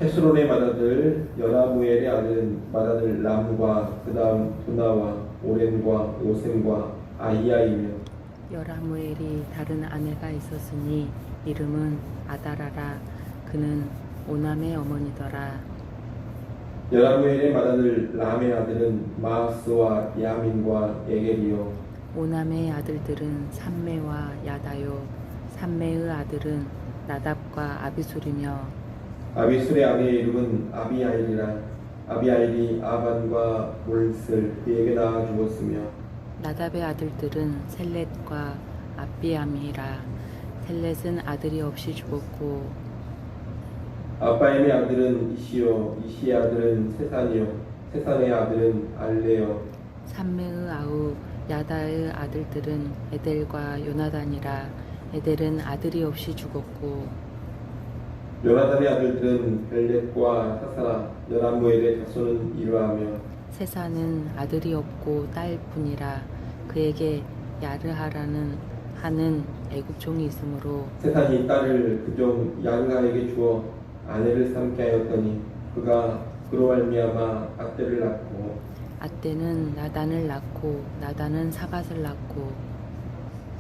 헤스론의 맏아들 여라무엘의 아들은 맏아들 람과 그 다음 도나와 오렌과 오셈과 아이야이며 여라무엘이 다른 아내가 있었으니 이름은 아다라라. 그는 오남의 어머니더라. 여라무엘의 맏아들 람의 아들은 마하스와 야민과 에겔이요 오남의 아들들은 삼메와 야다요. 삼메의 아들은 나답과 아비술이며 아비술의 아내의 이름은 아비아일이라. 아비아일이 아반과 몰슬 그에게 낳아 죽었으며 나답의 아들들은 셀렛과 아비암이라. 셀렛은 아들이 없이 죽었고 아바임의 아들은 이시요 이시의 아들은 세산이요 세산의 아들은 알레요 삼메의 아우 야다의 아들들은 에델과 요나단이라. 에델은 아들이 없이 죽었고 요나단의 아들들은 벨렛과 사사라. 여라무엘의 자손은 이러하며 세사는 아들이 없고 딸뿐이라. 그에게 야르하라는 하는 애굽종이 있으므로 세산이 딸을 그종 야르하에게 주어 아내를 삼게 하였더니 그가 그로 말미암아 앗대를 낳고 아떼는 나단을 낳고 나단은 사밧을 낳고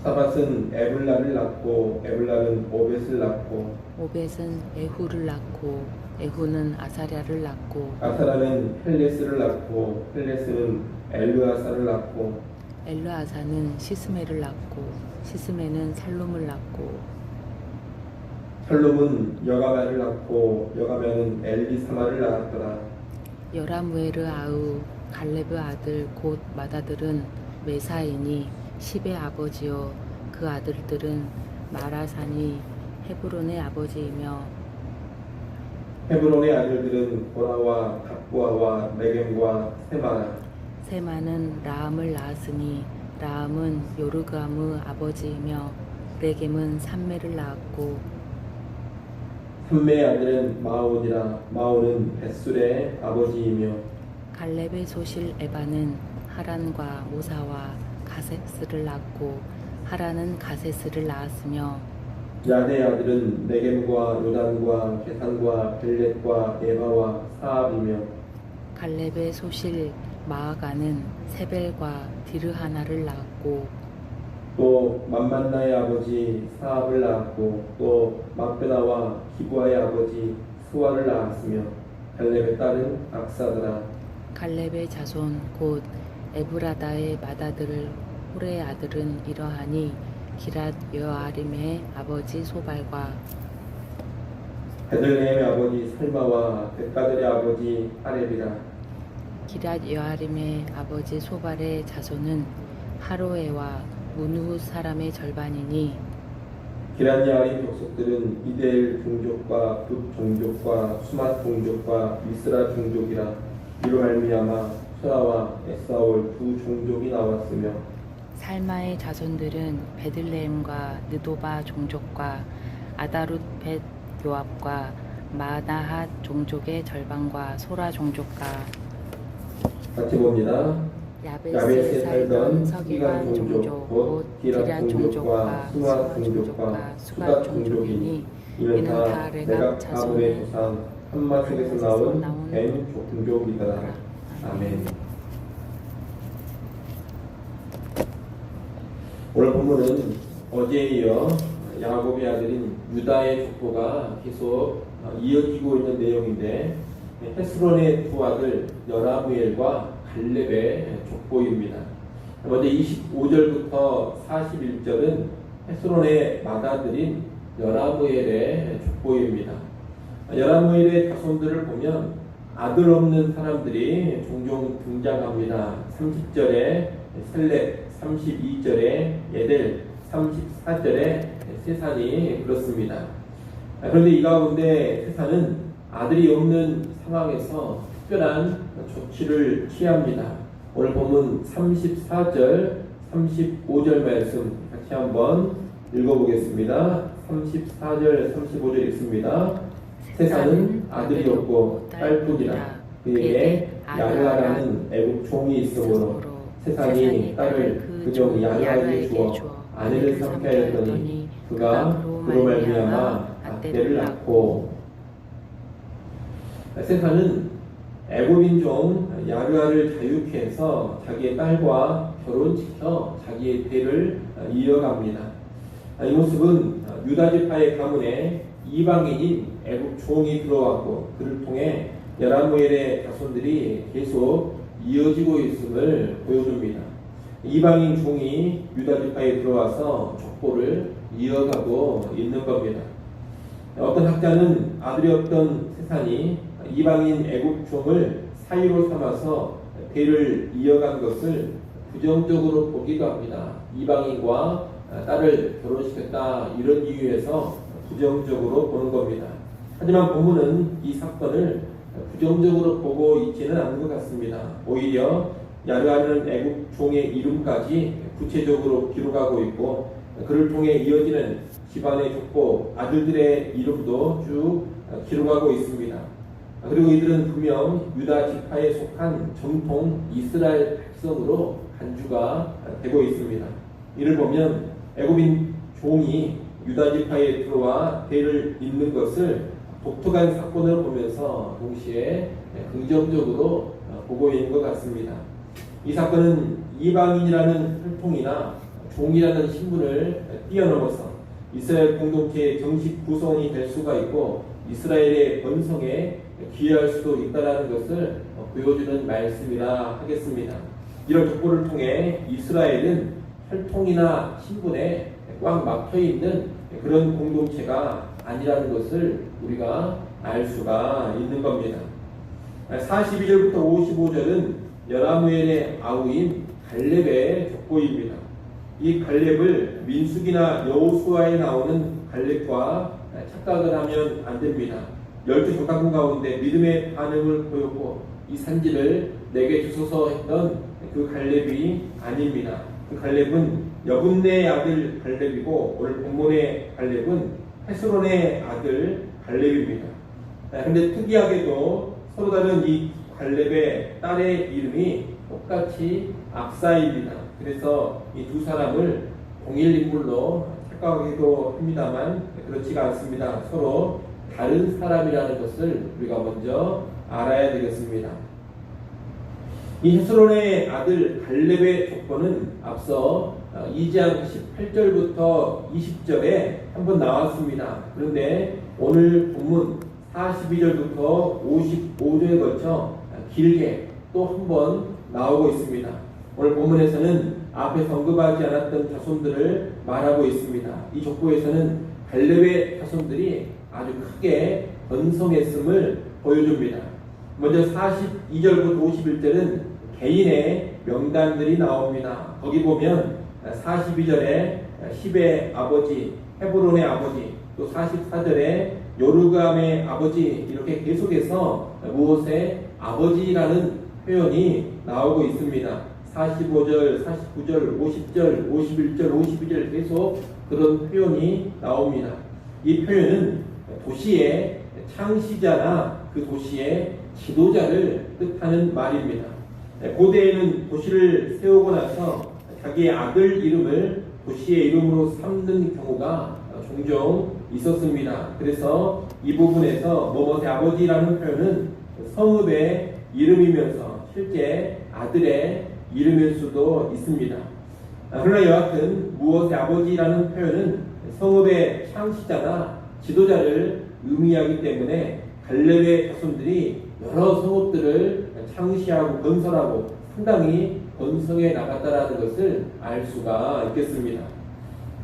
사밧은 에블라를 낳고 에블라는 오벳을 낳고 오벳은 에후를 낳고 에후는 아사랴를 낳고 아사라는 헬레스를 낳고 헬레스는 엘르아사를 낳고 엘르아사는 시스메를 낳고 시스메는 살롬을 낳고 살롬은 여가메를 낳고 여가메는 엘리사마를 낳았더라. 여라무엘의 아우 갈렙의 아들 곧 맏아들은 메사이니 십의 아버지요. 그 아들들은 마라산이 헤브론의 아버지이며 헤브론의 아들들은 보라와 갑부아와 메겜과 세마라. 세마는 라함을 낳았으니 라함은 요르감의 아버지이며 레겜은 삼메를 낳았고 삼매의 아들은 마온이라. 마온은 벳술의 아버지이며 갈렙의 소실 에바는 하란과 모사와 가세스를 낳고 하란은 가세스를 낳았으며 야대의 아들은 메겜과 요단과 게산과 벨렛과 에바와 사압이며 갈렙의 소실 마아가는 세벨과 디르하나를 낳았고 또 맘만나의 아버지 사압을 낳았고 또 막베나와 기부아의 아버지 스와를 낳았으며 갈렙의 딸은 악사더라. 갈렙의 자손 곧 에브라다의 맏아들 홀의 아들은 이러하니 기랏 여아림의 아버지 소발과 베들레헴의 아버지 살마와 백가들의 아버지 하렙이라. 기랏 여아림의 아버지 소발의 자손은 하로에와 문후 사람의 절반이니 기란야의 족속들은 이데엘 종족과 붓 종족과 수맛 종족과 미스라 종족이라. 이로 말미암아 소라와 에사올 두 종족이 나왔으며 살마의 자손들은 베들레헴과 느도바 종족과 아다룻 벳 요압과 마나핫 종족의 절반과 소라 종족과 같이 봅니다. 야벳에 살던 서기관 종족 곧 기란 종족과 수맛 종족과 수갓 종족이니 이는 다 레갑 가문의 조상 한마색에서 나온 벤 종족이더라. 아멘. 오늘 본문은 어제에 이어 야곱의 아들인 유다의 족보가 계속 이어지고 있는 내용인데 헤스론의 두 아들 여라무엘과 갈렙의 족보입니다. 먼저 25절부터 41절은 헤스론의 맏아들인 여라무엘의 족보입니다. 여라무엘의 자손들을 보면 아들 없는 사람들이 종종 등장합니다. 30절에 셀렛, 32절에 에델, 34절에 세산이 그렇습니다. 그런데 이 가운데 세산은 아들이 없는 상황에서 특별한 조치를 취합니다. 오늘 본문 34절, 35절 말씀 같이 한번 읽어보겠습니다. 34절, 35절 읽습니다. 세산은 아들이 없고 딸뿐이라. 그에게 야르하라는 애국 종이 있으므로 세상이 딸을 그종 야르하에게 주어 아내를 삼게 하였더니 그가 그로 말미암아 앗대를 낳고 세사는 애굽인 종 야르아를 자유케 해서 자기의 딸과 결혼시켜 자기의 대를 이어갑니다. 이 모습은 유다 지파의 가문에 이방인인 애굽 종이 들어왔고 그를 통해 여라무엘의 자손들이 계속 이어지고 있음을 보여줍니다. 이방인 종이 유다 지파에 들어와서 족보를 이어가고 있는 겁니다. 어떤 학자는 아들이 없던 세산이 이방인 애굽 종을 사위로 삼아서 대를 이어간 것을 부정적으로 보기도 합니다. 이방인과 딸을 결혼시켰다 이런 이유에서 부정적으로 보는 겁니다. 하지만 본문은 이 사건을 부정적으로 보고 있지는 않은 것 같습니다. 오히려 야르아는 애굽 종의 이름까지 구체적으로 기록하고 있고 그를 통해 이어지는 집안의 족보 아들들의 이름도 쭉 기록하고 있습니다. 그리고 이들은 분명 유다 지파에 속한 정통 이스라엘 백성으로 간주가 되고 있습니다. 이를 보면 애굽인 종이 유다 지파에 들어와 대를 잇는 것을 독특한 사건을 보면서 동시에 긍정적으로 보고 있는 것 같습니다. 이 사건은 이방인이라는 혈통이나 종이라는 신분을 뛰어넘어서 이스라엘 공동체의 정식 구성원이 될 수가 있고 이스라엘의 번성에 기여할 수도 있다는 것을 보여주는 말씀이라 하겠습니다. 이런 족보를 통해 이스라엘은 혈통이나 신분에 꽉 막혀있는 그런 공동체가 아니라는 것을 우리가 알 수가 있는 겁니다. 42절부터 55절은 여라무엘의 아우인 갈렙의 족보입니다. 이 갈렙을 민수기나 여호수아에 나오는 갈렙과 착각을 하면 안 됩니다. 12 조상군 가운데 믿음의 반응을 보였고 이 산지를 내게 주소서 했던 그 갈렙이 아닙니다. 그 갈렙은 여분네의 아들 갈렙이고 오늘 본문의 갈렙은 헤스론의 아들 갈렙입니다. 그런데 특이하게도 서로 다른 이 갈렙의 딸의 이름이 똑같이 악사입니다. 그래서 이 두 사람을 동일 인물로 착각하기도 합니다만 그렇지가 않습니다. 서로 다른 사람이라는 것을 우리가 먼저 알아야 되겠습니다. 이 헤스론의 아들 갈렙의 족보는 앞서 2장 18절부터 20절에 한번 나왔습니다. 그런데 오늘 본문 42절부터 55절에 걸쳐 길게 또 한번 나오고 있습니다. 오늘 본문에서는 앞에 언급하지 않았던 자손들을 말하고 있습니다. 이 족보에서는 갈렙의 자손들이 아주 크게 번성했음을 보여줍니다. 먼저 42절부터 51절은 개인의 명단들이 나옵니다. 거기 보면 42절에 10의 아버지, 헤브론의 아버지, 또 44절에 요르감의 아버지 이렇게 계속해서 무엇의 아버지라는 표현이 나오고 있습니다. 45절, 49절, 50절, 51절, 52절 계속 그런 표현이 나옵니다. 이 표현은 도시의 창시자나 그 도시의 지도자를 뜻하는 말입니다. 고대에는 도시를 세우고 나서 자기의 아들 이름을 도시의 이름으로 삼는 경우가 종종 있었습니다. 그래서 이 부분에서 뭐뭐의 아버지라는 표현은 성읍의 이름이면서 실제 아들의 이름일 수도 있습니다. 그러나 여하튼 무엇의 아버지라는 표현은 성읍의 창시자나 지도자를 의미하기 때문에 갈렙의 자손들이 여러 성읍들을 창시하고 건설하고 상당히 번성해 나갔다라는 것을 알 수가 있겠습니다.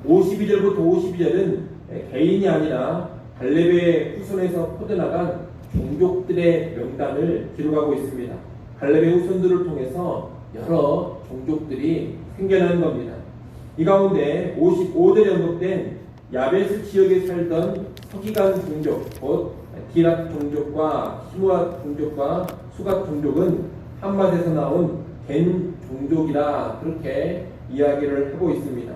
52절부터 52절은 개인이 아니라 갈렙의 후손에서 퍼져나간 종족들의 명단을 기록하고 있습니다. 갈렙의 후손들을 통해서 여러 종족들이 생겨나는 겁니다. 이 가운데 55절에 언급된 야베스 지역에 살던 서기관 종족, 곧 디락 종족과 히무앗 종족과 수갓 종족은 한맛에서 나온 겐 종족이라 그렇게 이야기를 하고 있습니다.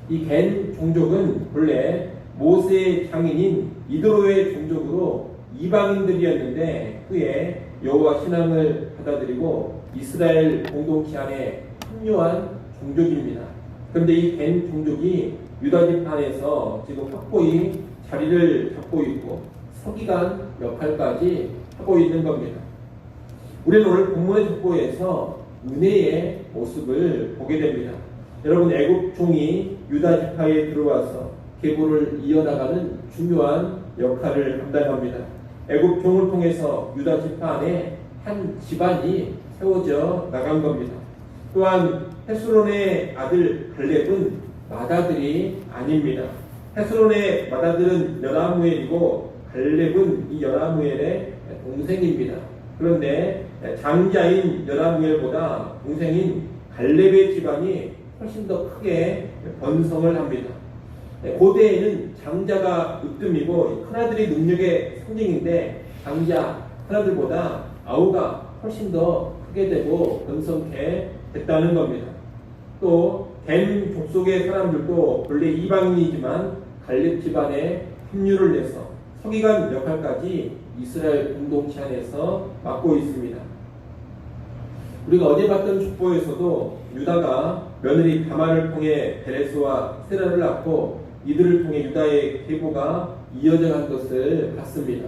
이 겐 종족은 본래 모세의 장인인 이드로의 종족으로 이방인들이었는데 후에 여호와 신앙을 받아들이고 이스라엘 공동체 안에 합류한 종족입니다. 그런데 이 겐 종족이 유다 지파에서 지금 확고히 자리를 잡고 있고 서기관 역할까지 하고 있는 겁니다. 우리는 오늘 본문의 족보에서 은혜의 모습을 보게 됩니다. 여러분, 애굽 종이 유다 지파에 들어와서 계보를 이어나가는 중요한 역할을 감당합니다. 애굽 종을 통해서 유다 지파 안에 한 집안이 세워져 나간 겁니다. 또한 헤스론의 아들 갈렙은 맏아들이 아닙니다. 헤스론의 맏아들은 여라무엘이고 갈렙은 이 여라무엘의 동생입니다. 그런데 장자인 여라무엘보다 동생인 갈렙의 집안이 훨씬 더 크게 번성을 합니다. 고대에는 장자가 으뜸이고 큰아들이 능력의 상징인데 장자, 큰아들보다 아우가 훨씬 더 크게 되고 번성케 됐다는 겁니다. 또 댐 족속의 사람들도 원래 이방인이지만 갈렙 집안에 합류를 해서 서기관 역할까지 이스라엘 공동체 안에서 맡고 있습니다. 우리가 어제 봤던 족보에서도 유다가 며느리 다말을 통해 베레스와 세라를 낳고 이들을 통해 유다의 계보가 이어져 간 것을 봤습니다.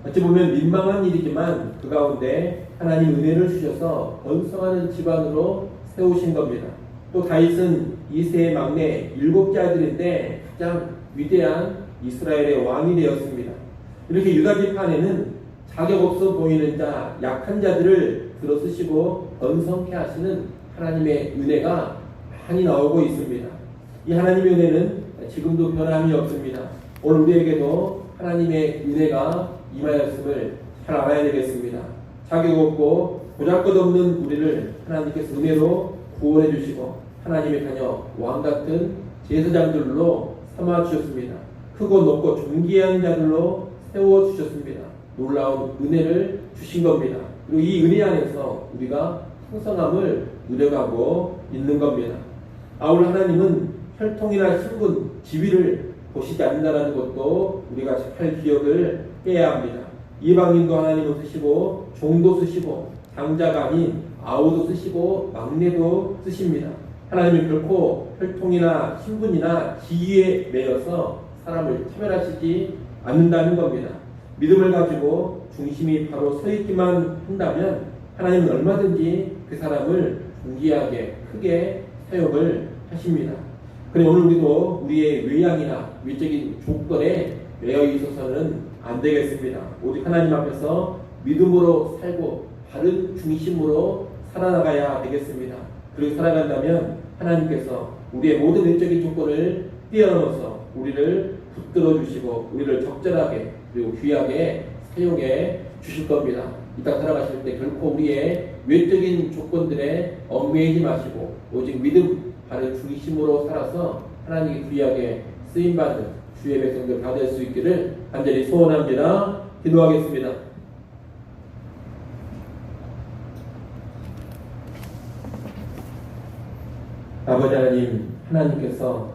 어찌 보면 민망한 일이지만 그 가운데 하나님 은혜를 주셔서 번성하는 집안으로 세우신 겁니다. 또 다윗은 이세의 막내 7째 아들인데 가장 위대한 이스라엘의 왕이 되었습니다. 이렇게 유다 지파에는 자격 없어 보이는 자, 약한 자들을 들어쓰시고 번성케 하시는 하나님의 은혜가 많이 나오고 있습니다. 이 하나님의 은혜는 지금도 변함이 없습니다. 오늘 우리에게도 하나님의 은혜가 임하였음을 잘 알아야 되겠습니다. 자격 없고 보잘것없는 우리를 하나님께서 은혜로 구원해 주시고 하나님의 자녀 왕같은 제사장들로 삼아 주셨습니다. 크고 높고 존귀한 자들로 세워 주셨습니다. 놀라운 은혜를 주신 겁니다. 그리고 이 은혜 안에서 우리가 풍성함을 누려가고 있는 겁니다. 아울 하나님은 혈통이나 신분, 지위를 보시지 않는다는 것도 우리가 잘 기억을 해야 합니다. 이방인도 하나님을 쓰시고 종도 쓰시고 장자가 아닌 아우도 쓰시고 막내도 쓰십니다. 하나님은 결코 혈통이나 신분이나 지위에 매여서 사람을 차별하시지 않는다는 겁니다. 믿음을 가지고 중심이 바로 서 있기만 한다면 하나님은 얼마든지 그 사람을 존귀하게 크게 사용을 하십니다. 그래 오늘 우리도 우리의 외양이나 외적인 조건에 매여 있어서는 안 되겠습니다. 오직 하나님 앞에서 믿음으로 살고 바른 중심으로 살아나가야 되겠습니다. 그렇게 살아간다면 하나님께서 우리의 모든 외적인 조건을 뛰어넘어서 우리를 붙들어 주시고 우리를 적절하게 그리고 귀하게 사용해 주실 겁니다. 이 땅 살아가실 때 결코 우리의 외적인 조건들에 얽매이지 마시고 오직 믿음 바른 중심으로 살아서 하나님께 귀하게 쓰임받는 주의 백성들 다 될 수 있기를 간절히 소원합니다. 기도하겠습니다. 아버지 하나님, 하나님께서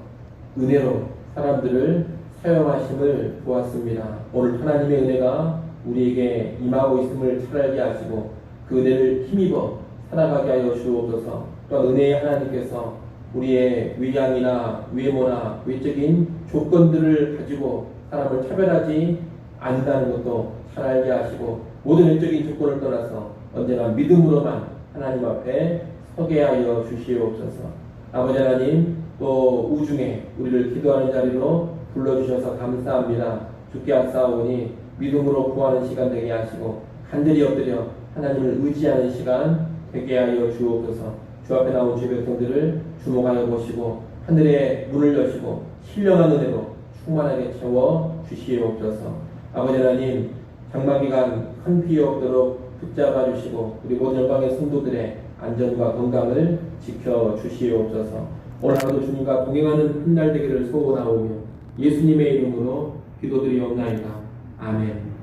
은혜로 사람들을 사용하심을 보았습니다. 오늘 하나님의 은혜가 우리에게 임하고 있음을 잘 알게 하시고 그 은혜를 힘입어 살아가게 하여 주옵소서. 또 은혜의 하나님께서 우리의 위양이나 외모나 외적인 조건들을 가지고 사람을 차별하지 않는다는 것도 잘 알게 하시고 모든 외적인 조건을 떠나서 언제나 믿음으로만 하나님 앞에 서게 하여 주시옵소서. 아버지 하나님, 또 우중에 우리를 기도하는 자리로 불러주셔서 감사합니다. 주께 앞사오니 믿음으로 구하는 시간 되게 하시고 간절히 엎드려 하나님을 의지하는 시간 되게 하여 주옵소서. 주 앞에 나온 주의 백성들을 주목하여 보시고 하늘의 문을 여시고 신령한 은혜로 충만하게 채워 주시옵소서. 아버지 하나님, 장마기간 큰 피해 없도록 붙잡아 주시고 우리 모든 열방의 성도들의 안전과 건강을 지켜 주시옵소서. 오늘 하루도 주님과 동행하는 한 날 되기를 소원하오며 예수님의 이름으로 기도드리옵나이다. 아멘.